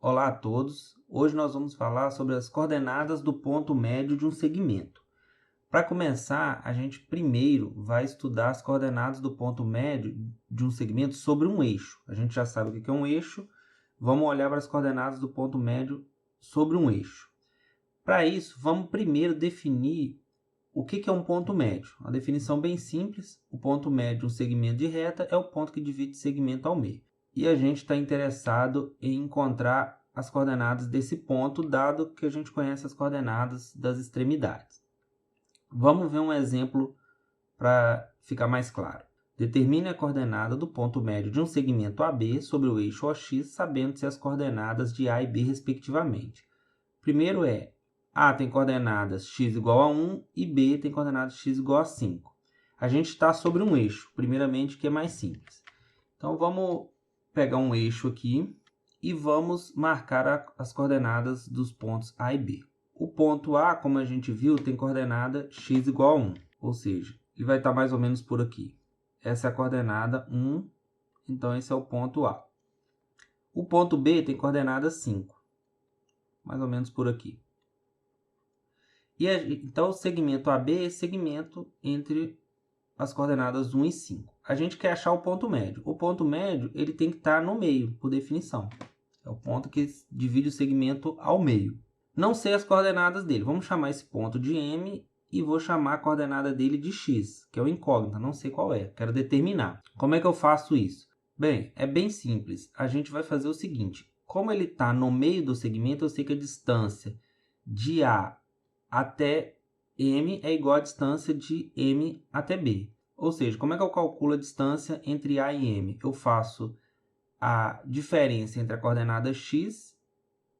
Olá a todos, hoje nós vamos falar sobre as coordenadas do ponto médio de um segmento. Para começar, a gente primeiro vai estudar as coordenadas do ponto médio de um segmento sobre um eixo. A gente já sabe o que é um eixo, vamos olhar para as coordenadas do ponto médio sobre um eixo. Para isso, vamos primeiro definir o que é um ponto médio. Uma definição bem simples, o ponto médio de um segmento de reta é o ponto que divide o segmento ao meio. E a gente está interessado em encontrar as coordenadas desse ponto, dado que a gente conhece as coordenadas das extremidades. Vamos ver um exemplo para ficar mais claro. Determine a coordenada do ponto médio de um segmento AB sobre o eixo OX, sabendo-se as coordenadas de A e B respectivamente. Primeiro é, A tem coordenadas x igual a 1 e B tem coordenadas x igual a 5. A gente está sobre um eixo, primeiramente, que é mais simples. Então, vamos pegar um eixo aqui e vamos marcar as coordenadas dos pontos A e B. O ponto A, como a gente viu, tem coordenada x igual a 1, ou seja, ele vai estar mais ou menos por aqui. Essa é a coordenada 1, então esse é o ponto A. O ponto B tem coordenada 5, mais ou menos por aqui. Então, o segmento AB é esse segmento entre as coordenadas 1 e 5. A gente quer achar o ponto médio. O ponto médio ele tem que estar no meio, por definição. É o ponto que divide o segmento ao meio. Não sei as coordenadas dele. Vamos chamar esse ponto de M e vou chamar a coordenada dele de X, que é o incógnita. Não sei qual é. Quero determinar. Como é que eu faço isso? Bem, é bem simples. A gente vai fazer o seguinte. Como ele está no meio do segmento, eu sei que a distância de A até M é igual à distância de M até B. Ou seja, como é que eu calculo a distância entre A e M? Eu faço a diferença entre a coordenada x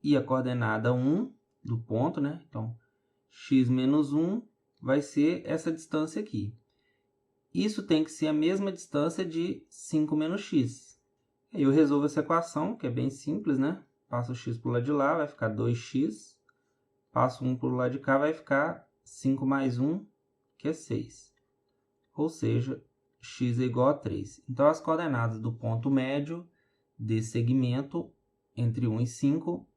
e a coordenada 1 do ponto, né? Então, x menos 1 vai ser essa distância aqui. Isso tem que ser a mesma distância de 5 menos x. Aí eu resolvo essa equação, que é bem simples, né? Passo o x para o lado de lá, vai ficar 2x. Passo 1 para o lado de cá, vai ficar 5 mais 1, que é 6. Ou seja, x é igual a 3. Então, as coordenadas do ponto médio desse segmento entre 1 e 5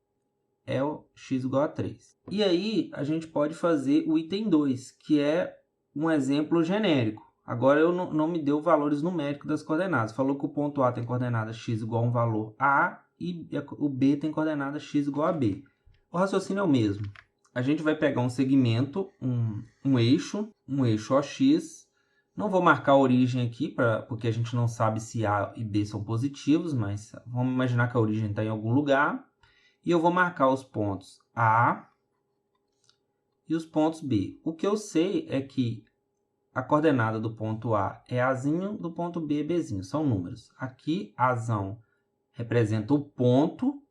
é o x igual a 3. E aí, a gente pode fazer o item 2, que é um exemplo genérico. Agora, eu não me deu valores numéricos das coordenadas. Falou que o ponto A tem coordenada x igual a um valor A e o B tem coordenada x igual a B. O raciocínio é o mesmo. A gente vai pegar um segmento, um eixo OX. Não vou marcar a origem aqui, porque a gente não sabe se A e B são positivos, mas vamos imaginar que a origem está em algum lugar. E eu vou marcar os pontos A e os pontos B. O que eu sei é que a coordenada do ponto A é Azinho, do ponto B é Bzinho. São números. Aqui, Azão representa o ponto,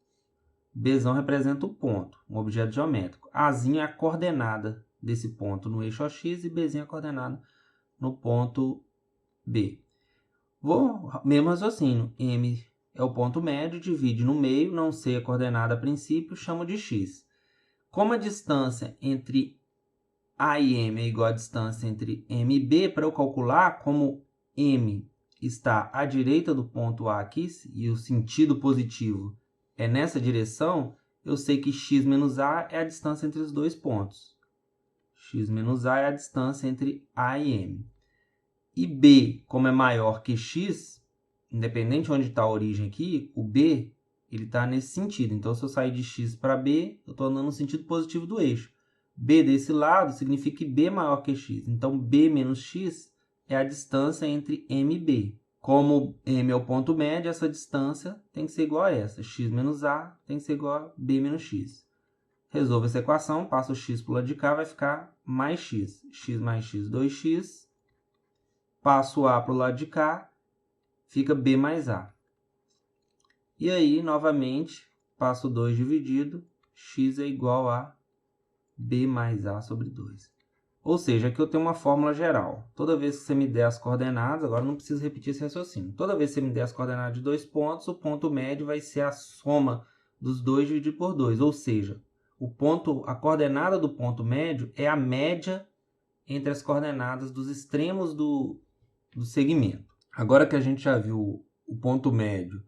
Bzão representa o ponto, um objeto geométrico. Azinho é a coordenada desse ponto no eixo OX e Bzinho é a coordenada no ponto B. Mesmo raciocínio, M é o ponto médio, divide no meio, não sei a coordenada a princípio, chamo de x. Como a distância entre A e M é igual à distância entre M e B, para eu calcular, como M está à direita do ponto A aqui, e o sentido positivo é nessa direção, eu sei que x menos A é a distância entre os dois pontos. X menos A é a distância entre A e M. E B, como é maior que x, independente de onde está a origem aqui, o B está nesse sentido. Então, se eu sair de x para B, eu estou andando no sentido positivo do eixo. B desse lado significa que B é maior que x. Então, B menos x é a distância entre M e B. Como M é o ponto médio, essa distância tem que ser igual a essa. X menos A tem que ser igual a B menos x. Resolvo essa equação, passo o x para o lado de cá, vai ficar mais x. X mais x, 2x. Passo A para o lado de cá, fica B mais A. E aí, novamente, passo 2 dividido, x é igual a B mais A sobre 2. Ou seja, aqui eu tenho uma fórmula geral. Toda vez que você me der as coordenadas, agora não preciso repetir esse raciocínio. Toda vez que você me der as coordenadas de dois pontos, o ponto médio vai ser a soma dos dois dividido por 2. Ou seja, a coordenada do ponto médio é a média entre as coordenadas dos extremos do segmento. Agora que a gente já viu o ponto médio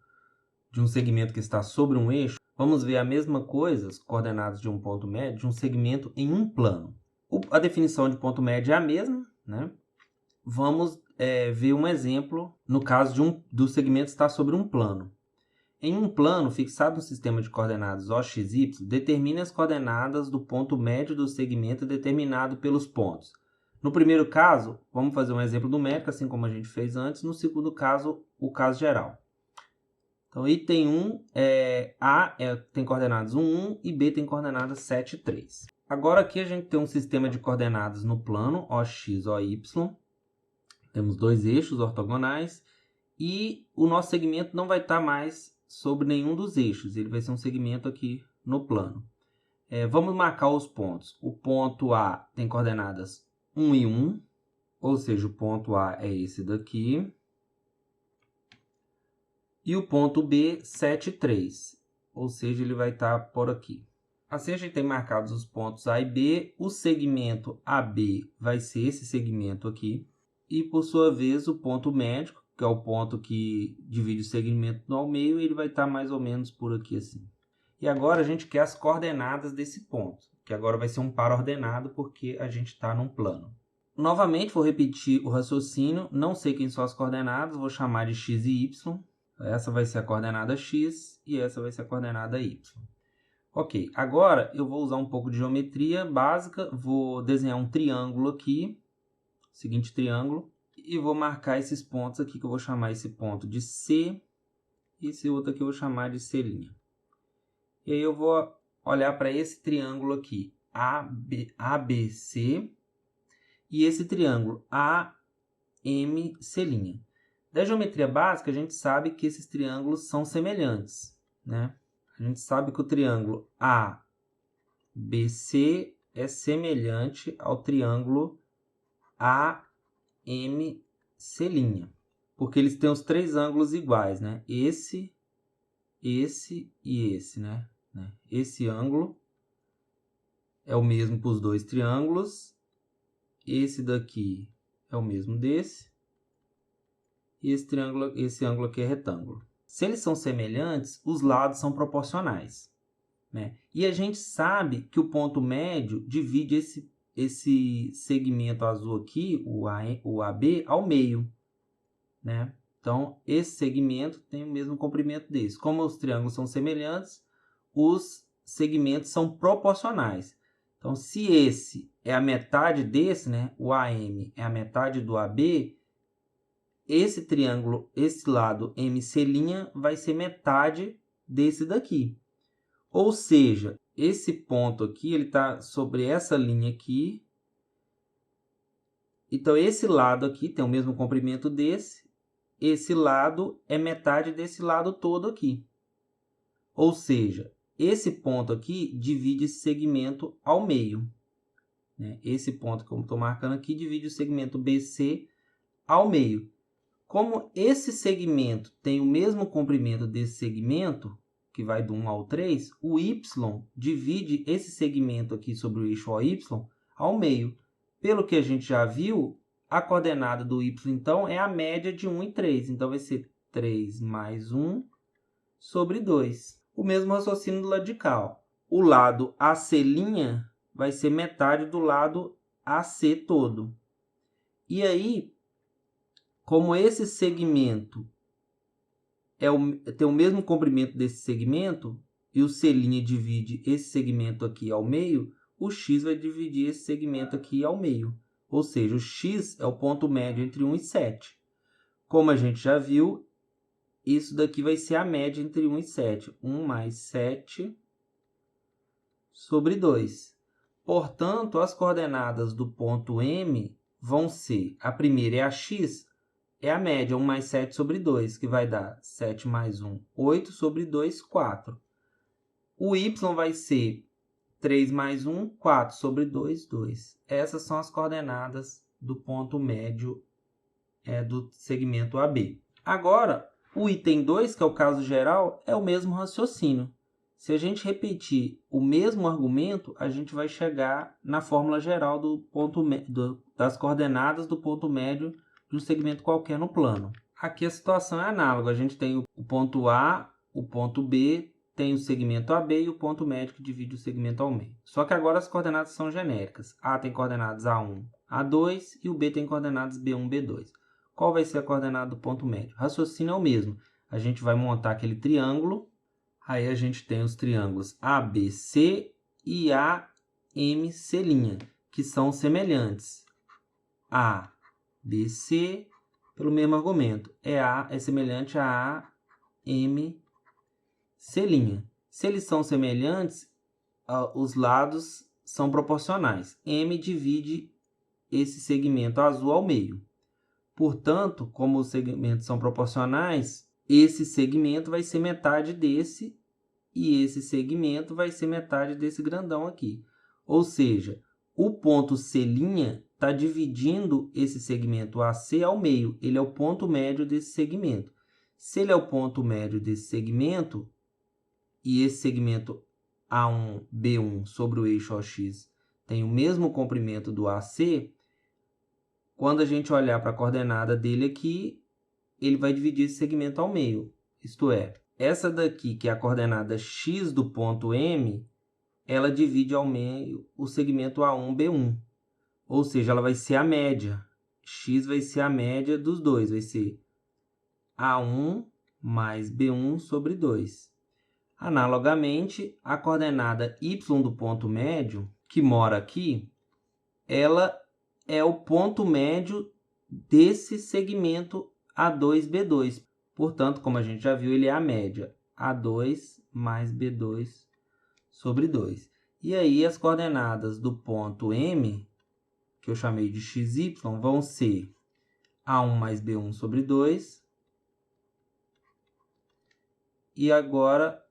de um segmento que está sobre um eixo, Vamos ver a mesma coisa, as coordenadas de um ponto médio, de um segmento em um plano. A definição de ponto médio é a mesma, né? Vamos ver um exemplo no caso do segmento estar sobre um plano. Em um plano fixado no sistema de coordenadas OX, Y, determine as coordenadas do ponto médio do segmento determinado pelos pontos. No primeiro caso, vamos fazer um exemplo numérico, assim como a gente fez antes. No segundo caso, o caso geral. Então, item 1, A tem coordenadas 1, 1 e B tem coordenadas 7, 3. Agora aqui a gente tem um sistema de coordenadas no plano OX, OY. Temos dois eixos ortogonais e o nosso segmento não vai estar mais sobre nenhum dos eixos. Ele vai ser um segmento aqui no plano. Vamos marcar os pontos. O ponto A tem coordenadas 1 e 1, ou seja, o ponto A é esse daqui. E o ponto B, 7, 3, ou seja, ele vai estar por aqui. Assim a gente tem marcados os pontos A e B, o segmento AB vai ser esse segmento aqui, e por sua vez o ponto médio, que é o ponto que divide o segmento ao meio, ele vai estar mais ou menos por aqui assim. E agora a gente quer as coordenadas desse ponto, que agora vai ser um par ordenado porque a gente está num plano. Novamente vou repetir o raciocínio, não sei quem são as coordenadas, vou chamar de x e y. Essa vai ser a coordenada x e essa vai ser a coordenada y. Ok, agora eu vou usar um pouco de geometria básica, vou desenhar um triângulo aqui, seguinte triângulo, e vou marcar esses pontos aqui, que eu vou chamar esse ponto de C, e esse outro aqui eu vou chamar de C'. E aí eu vou olhar para esse triângulo aqui, ABC, e esse triângulo AMC'. Da geometria básica, a gente sabe que esses triângulos são semelhantes, né? A gente sabe que o triângulo ABC é semelhante ao triângulo AMC', porque eles têm os três ângulos iguais, né? Esse e esse, né? Esse ângulo é o mesmo para os dois triângulos. Esse daqui é o mesmo desse. E esse ângulo aqui é retângulo. Se eles são semelhantes, os lados são proporcionais, né? E a gente sabe que o ponto médio divide esse segmento azul aqui, o AB, ao meio, né? Então, esse segmento tem o mesmo comprimento desse. Como os triângulos são semelhantes, os segmentos são proporcionais. Então, se esse é a metade desse, né? O AM é a metade do AB, esse triângulo, esse lado MC' vai ser metade desse daqui. Ou seja, esse ponto aqui, ele está sobre essa linha aqui. Então, esse lado aqui tem o mesmo comprimento desse. Esse lado é metade desse lado todo aqui. Ou seja, esse ponto aqui divide esse segmento ao meio, né? Esse ponto que eu estou marcando aqui divide o segmento BC ao meio. Como esse segmento tem o mesmo comprimento desse segmento, que vai do 1 ao 3, o y divide esse segmento aqui sobre o eixo OY ao meio. Pelo que a gente já viu, a coordenada do y, então, é a média de 1 e 3. Então, vai ser 3 mais 1 sobre 2. O mesmo raciocínio do lado de cá. Ó. O lado AC' vai ser metade do lado AC todo. E aí, como esse segmento tem o mesmo comprimento desse segmento, e o C' divide esse segmento aqui ao meio, o x vai dividir esse segmento aqui ao meio. Ou seja, o x é o ponto médio entre 1 e 7. Como a gente já viu, isso daqui vai ser a média entre 1 e 7. 1 mais 7 sobre 2. Portanto, as coordenadas do ponto M vão ser, a primeira é a x, é a média, 1 mais 7 sobre 2, que vai dar 7 mais 1, 8 sobre 2, 4. O y vai ser 3 mais 1, 4 sobre 2, 2. Essas são as coordenadas do ponto médio do segmento AB. Agora, o item 2, que é o caso geral, é o mesmo raciocínio. Se a gente repetir o mesmo argumento, a gente vai chegar na fórmula geral das coordenadas do ponto médio de um segmento qualquer no plano. Aqui a situação é análoga. A gente tem o ponto A, o ponto B, tem o segmento AB e o ponto médio que divide o segmento ao meio. Só que agora as coordenadas são genéricas. A tem coordenadas A1, A2 e o B tem coordenadas B1, B2. Qual vai ser a coordenada do ponto médio? O raciocínio é o mesmo. A gente vai montar aquele triângulo. Aí a gente tem os triângulos ABC e AMC', que são semelhantes. ABC, pelo mesmo argumento, é semelhante a AMC'. Se eles são semelhantes, os lados são proporcionais. M divide esse segmento azul ao meio. Portanto, como os segmentos são proporcionais, esse segmento vai ser metade desse e esse segmento vai ser metade desse grandão aqui. Ou seja, o ponto C' está dividindo esse segmento AC ao meio. Ele é o ponto médio desse segmento. Se ele é o ponto médio desse segmento, e esse segmento A1, B1 sobre o eixo OX tem o mesmo comprimento do AC, quando a gente olhar para a coordenada dele aqui, ele vai dividir esse segmento ao meio. Isto é, essa daqui, que é a coordenada X do ponto M, ela divide ao meio o segmento A1, B1. Ou seja, ela vai ser a média. X vai ser a média dos dois. Vai ser A1 mais B1 sobre 2. Analogamente, a coordenada y do ponto médio, que mora aqui, ela é o ponto médio desse segmento A2, B2. Portanto, como a gente já viu, ele é a média. A2 mais B2 sobre 2. E aí, as coordenadas do ponto M, que eu chamei de XY, vão ser A1 mais B1 sobre 2. E agora,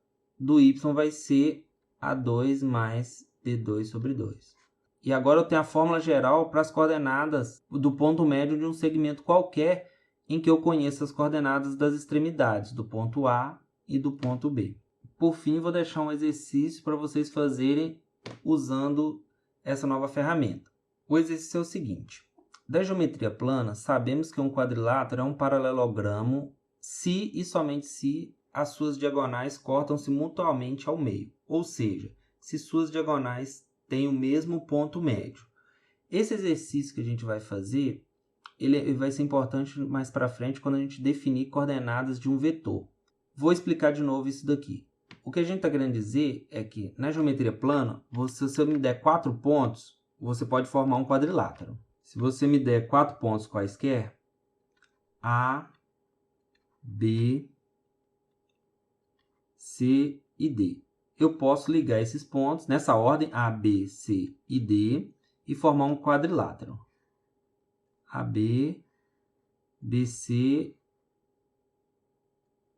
do y vai ser A2 mais B2 sobre 2. E agora eu tenho a fórmula geral para as coordenadas do ponto médio de um segmento qualquer em que eu conheça as coordenadas das extremidades, do ponto A e do ponto B. Por fim, vou deixar um exercício para vocês fazerem usando essa nova ferramenta. O exercício é o seguinte. Da geometria plana, sabemos que um quadrilátero é um paralelogramo se e somente se as suas diagonais cortam-se mutuamente ao meio, ou seja, se suas diagonais têm o mesmo ponto médio. Esse exercício que a gente vai fazer, ele vai ser importante mais para frente quando a gente definir coordenadas de um vetor. Vou explicar de novo isso daqui. O que a gente está querendo dizer é que na geometria plana, se você me der 4 pontos, você pode formar um quadrilátero. Se você me der 4 pontos quaisquer, A, B, C e D. Eu posso ligar esses pontos nessa ordem, A, B, C e D, e formar um quadrilátero. AB, BC,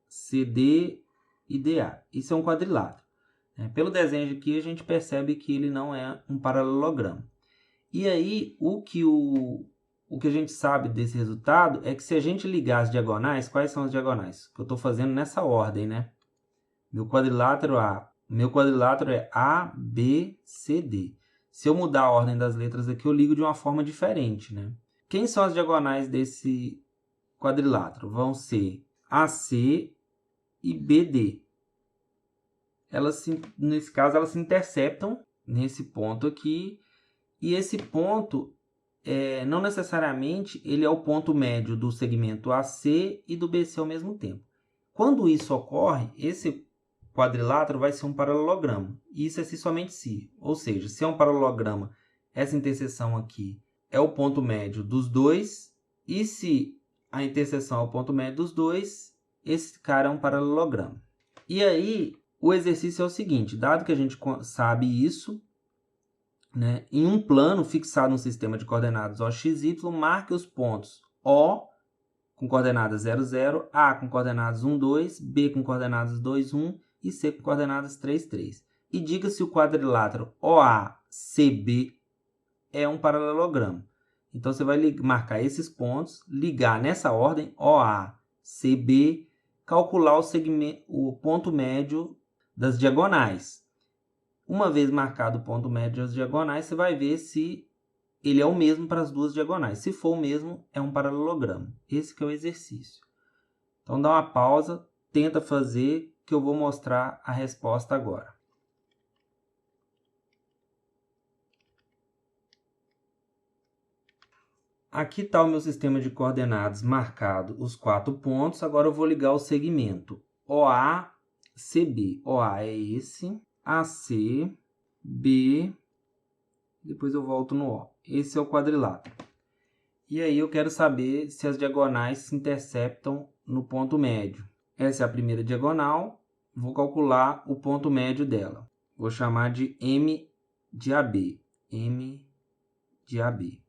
CD e DA. Isso é um quadrilátero. Pelo desenho aqui, a gente percebe que ele não é um paralelogramo. E aí, o que a gente sabe desse resultado é que se a gente ligar as diagonais, quais são as diagonais? Que eu estou fazendo nessa ordem, né? Meu quadrilátero é A, B, C, D. Se eu mudar a ordem das letras aqui, eu ligo de uma forma diferente, né? Quem são as diagonais desse quadrilátero? Vão ser AC e BD. Nesse caso, elas se interceptam nesse ponto aqui. E esse ponto, não necessariamente, ele é o ponto médio do segmento AC e do BC ao mesmo tempo. Quando isso ocorre, esse quadrilátero vai ser um paralelogramo. Isso é se somente se. Ou seja, se é um paralelogramo, essa interseção aqui é o ponto médio dos dois. E se a interseção é o ponto médio dos dois, esse cara é um paralelogramo. E aí, o exercício é o seguinte. Dado que a gente sabe isso, né, em um plano fixado no sistema de coordenadas OX, Y, marque os pontos O com coordenadas 0, 0, A com coordenadas 1, 2, B com coordenadas 2, 1 e C com coordenadas 3, 3. E diga se o quadrilátero OACB é um paralelogramo. Então, você vai marcar esses pontos, ligar nessa ordem OACB, calcular o ponto médio das diagonais. Uma vez marcado o ponto médio das diagonais, você vai ver se ele é o mesmo para as duas diagonais. Se for o mesmo, é um paralelogramo. Esse que é o exercício. Então, dá uma pausa, tenta fazer, que eu vou mostrar a resposta agora. Aqui está o meu sistema de coordenadas marcado os 4 pontos. Agora eu vou ligar o segmento OA, CB. OA é esse, AC, B, depois eu volto no O. Esse é o quadrilátero. E aí eu quero saber se as diagonais se interceptam no ponto médio. Essa é a primeira diagonal. Vou calcular o ponto médio dela. Vou chamar de M de AB. M de AB.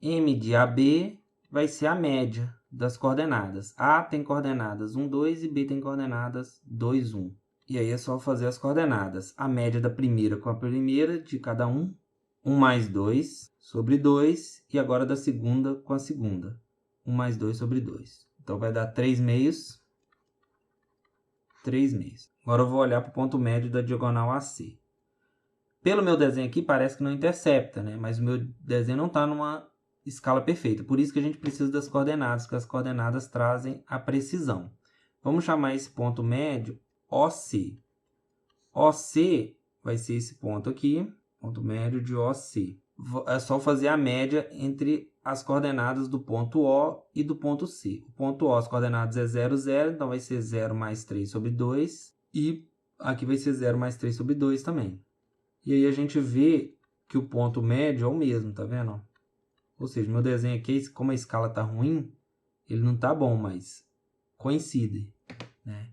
M de AB vai ser a média das coordenadas. A tem coordenadas 1, 2 e B tem coordenadas 2, 1. E aí é só fazer as coordenadas. A média da primeira com a primeira de cada um. 1 mais 2 sobre 2. E agora da segunda com a segunda. 1 mais 2 sobre 2. Então vai dar 3 meios. 3 meios. Agora eu vou olhar para o ponto médio da diagonal AC. Pelo meu desenho aqui parece que não intercepta, né? Mas o meu desenho não está numa escala perfeita. Por isso que a gente precisa das coordenadas, porque as coordenadas trazem a precisão. Vamos chamar esse ponto médio OC. OC vai ser esse ponto aqui, ponto médio de OC. É só fazer a média entre as coordenadas do ponto O e do ponto C. O ponto O, as coordenadas é 0, 0, então vai ser 0 mais 3 sobre 2. E aqui vai ser 0 mais 3 sobre 2 também. E aí a gente vê que o ponto médio é o mesmo, tá vendo? Ou seja, meu desenho aqui, como a escala está ruim, ele não está bom, mas coincide, né?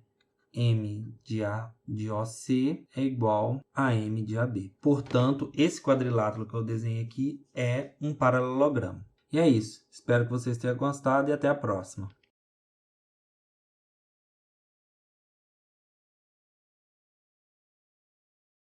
M de OC é igual a M de AB. Portanto, esse quadrilátero que eu desenhei aqui é um paralelogramo. E é isso. Espero que vocês tenham gostado e até a próxima.